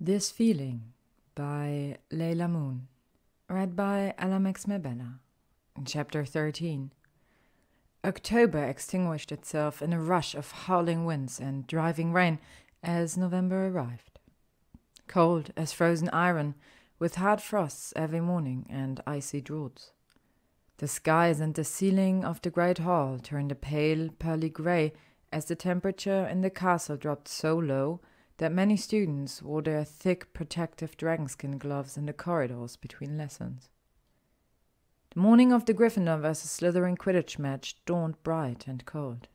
This Feeling by LeilahMoon. Read by Alamex Mebella. Chapter 13. October extinguished itself in a rush of howling winds and driving rain as November arrived. Cold as frozen iron, with hard frosts every morning and icy draughts. The skies and the ceiling of the great hall turned a pale, pearly grey as the temperature in the castle dropped so low that many students wore their thick protective dragonskin gloves in the corridors between lessons. The morning of the Gryffindor vs. Slytherin Quidditch match dawned bright and cold.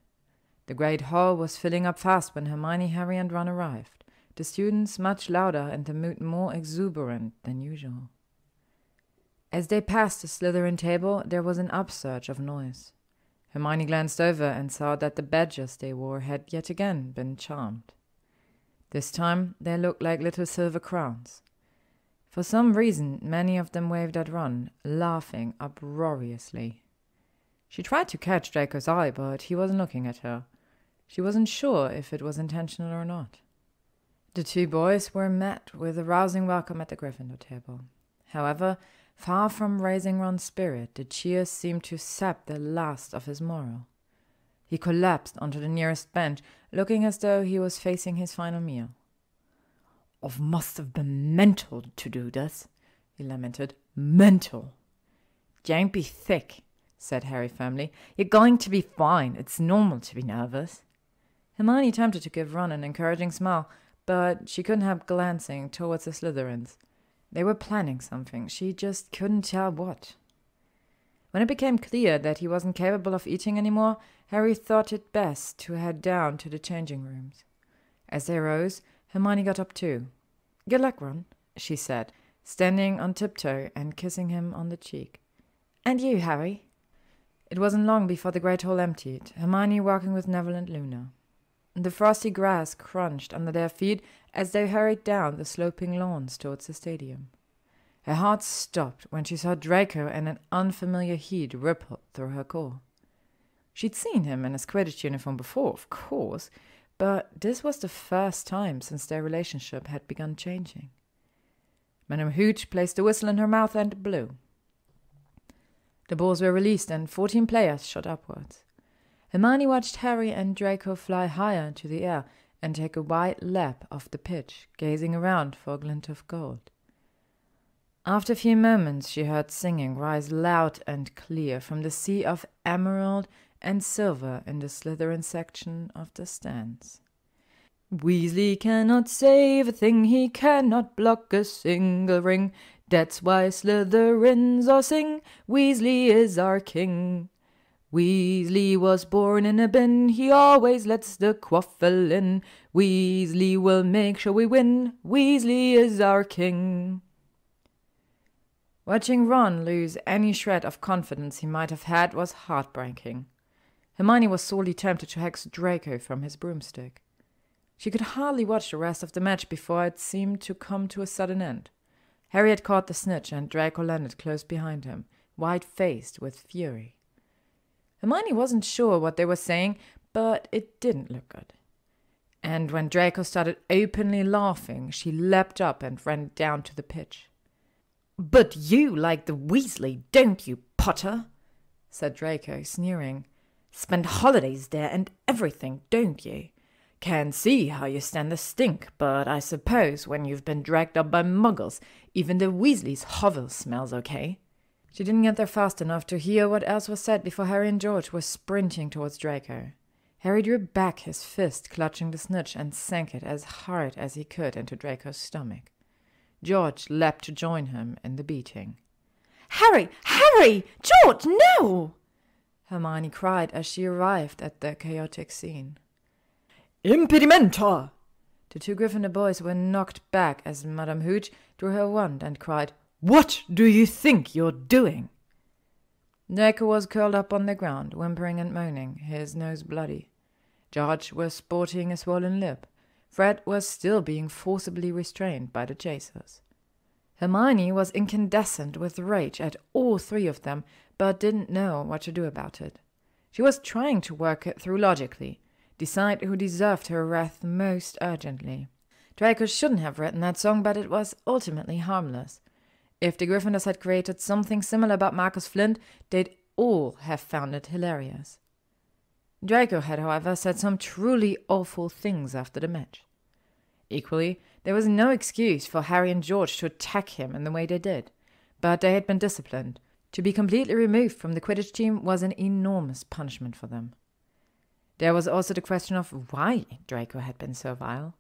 The great hall was filling up fast when Hermione, Harry and Ron arrived, the students much louder and the mood more exuberant than usual. As they passed the Slytherin table, there was an upsurge of noise. Hermione glanced over and saw that the badges they wore had yet again been charmed. This time they looked like little silver crowns. For some reason, many of them waved at Ron, laughing uproariously. She tried to catch Draco's eye, but he wasn't looking at her. She wasn't sure if it was intentional or not. The two boys were met with a rousing welcome at the Gryffindor table. However, far from raising Ron's spirit, the cheers seemed to sap the last of his morale. He collapsed onto the nearest bench, looking as though he was facing his final meal. "I must have been mental to do this," he lamented. "Mental." "Don't be thick," said Harry firmly. "You're going to be fine. It's normal to be nervous." Hermione attempted to give Ron an encouraging smile, but she couldn't help glancing towards the Slytherins. They were planning something. She just couldn't tell what. When it became clear that he wasn't capable of eating anymore, Harry thought it best to head down to the changing rooms. As they rose, Hermione got up too. "Good luck, Ron," she said, standing on tiptoe and kissing him on the cheek. "And you, Harry." It wasn't long before the great hall emptied, Hermione walking with Neville and Luna. The frosty grass crunched under their feet as they hurried down the sloping lawns towards the stadium. Her heart stopped when she saw Draco, and an unfamiliar heat rippled through her core. She'd seen him in his Quidditch uniform before, of course, but this was the first time since their relationship had begun changing. Madame Hooch placed a whistle in her mouth and blew. The balls were released and 14 players shot upwards. Hermione watched Harry and Draco fly higher into the air and take a wide lap off the pitch, gazing around for a glint of gold. After a few moments she heard singing rise loud and clear from the sea of emerald and silver in the Slytherin section of the stands. "Weasley cannot save a thing, he cannot block a single ring. That's why Slytherins all sing, Weasley is our king. Weasley was born in a bin, he always lets the quaffle in. Weasley will make sure we win, Weasley is our king." Watching Ron lose any shred of confidence he might have had was heartbreaking. Hermione was sorely tempted to hex Draco from his broomstick. She could hardly watch the rest of the match before it seemed to come to a sudden end. Harry had caught the snitch and Draco landed close behind him, white-faced with fury. Hermione wasn't sure what they were saying, but it didn't look good. And when Draco started openly laughing, she leapt up and ran down to the pitch. "But you like the Weasley, don't you, Potter?" said Draco, sneering. "Spend holidays there and everything, don't you? Can't see how you stand the stink, but I suppose when you've been dragged up by muggles, even the Weasleys' hovel smells okay." She didn't get there fast enough to hear what else was said before Harry and George were sprinting towards Draco. Harry drew back his fist, clutching the snitch, and sank it as hard as he could into Draco's stomach. George leapt to join him in the beating. "Harry! Harry! George, no!" Hermione cried as she arrived at the chaotic scene. "Impedimenta!" The two Gryffindor boys were knocked back as Madame Hooch drew her wand and cried, "What do you think you're doing?" Draco was curled up on the ground, whimpering and moaning, his nose bloody. George was sporting a swollen lip. Fred was still being forcibly restrained by the chasers. Hermione was incandescent with rage at all three of them, but didn't know what to do about it. She was trying to work it through logically, decide who deserved her wrath most urgently. Draco shouldn't have written that song, but it was ultimately harmless. If the Gryffindors had created something similar about Marcus Flint, they'd all have found it hilarious. Draco had, however, said some truly awful things after the match. Equally, there was no excuse for Harry and George to attack him in the way they did, but they had been disciplined. To be completely removed from the Quidditch team was an enormous punishment for them. There was also the question of why Draco had been so vile.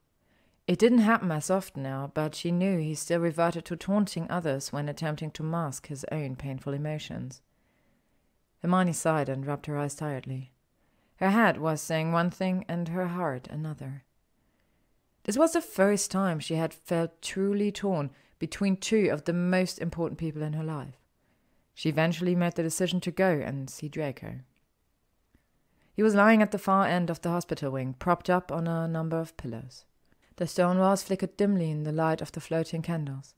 It didn't happen as often now, but she knew he still reverted to taunting others when attempting to mask his own painful emotions. Hermione sighed and rubbed her eyes tiredly. Her head was saying one thing and her heart another. This was the first time she had felt truly torn between two of the most important people in her life. She eventually made the decision to go and see Draco. He was lying at the far end of the hospital wing, propped up on a number of pillows. The stone walls flickered dimly in the light of the floating candles.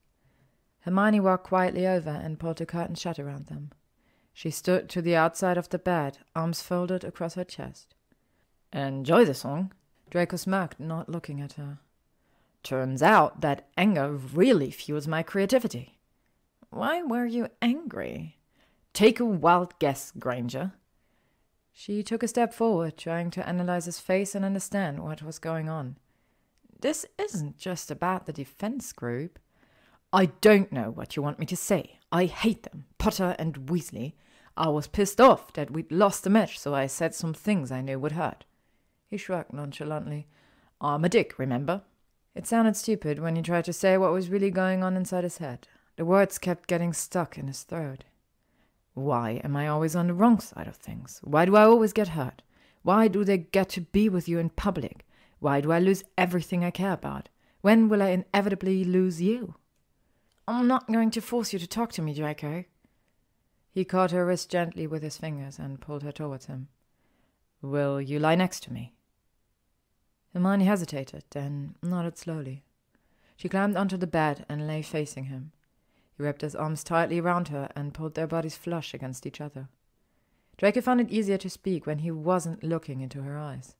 Hermione walked quietly over and pulled the curtain shut around them. She stood to the outside of the bed, arms folded across her chest. "Enjoy the song?" Draco smirked, not looking at her. "Turns out that anger really fuels my creativity." "Why were you angry?" "Take a wild guess, Granger." She took a step forward, trying to analyze his face and understand what was going on. "This isn't just about the defense group." "I don't know what you want me to say. I hate them, Potter and Weasley. I was pissed off that we'd lost the match, so I said some things I knew would hurt." He shrugged nonchalantly. "I'm a dick, remember?" It sounded stupid when he tried to say what was really going on inside his head. The words kept getting stuck in his throat. "Why am I always on the wrong side of things? Why do I always get hurt? Why do they get to be with you in public? Why do I lose everything I care about? When will I inevitably lose you?" "I'm not going to force you to talk to me, Draco." He caught her wrist gently with his fingers and pulled her towards him. "Will you lie next to me?" Hermione hesitated, then nodded slowly. She climbed onto the bed and lay facing him. He wrapped his arms tightly around her and pulled their bodies flush against each other. Draco found it easier to speak when he wasn't looking into her eyes.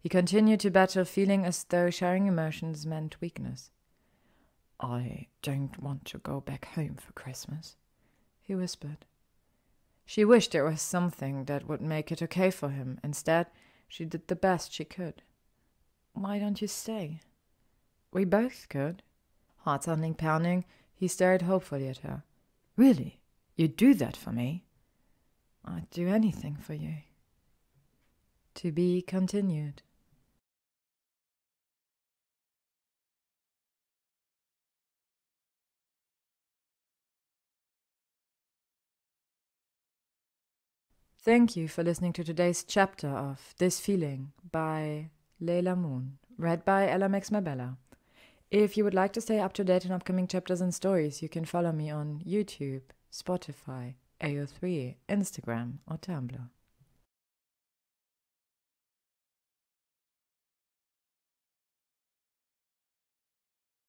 He continued to battle, feeling as though sharing emotions meant weakness. "I don't want to go back home for Christmas," he whispered. She wished there was something that would make it okay for him. Instead, she did the best she could. "Why don't you stay?" "We both could." Heart suddenly pounding, he stared hopefully at her. "Really? You'd do that for me?" "I'd do anything for you." To be continued. Thank you for listening to today's chapter of This Feeling by LeilahMoon, read by LeilahMoon. If you would like to stay up to date on upcoming chapters and stories, you can follow me on YouTube, Spotify, AO3, Instagram, or Tumblr.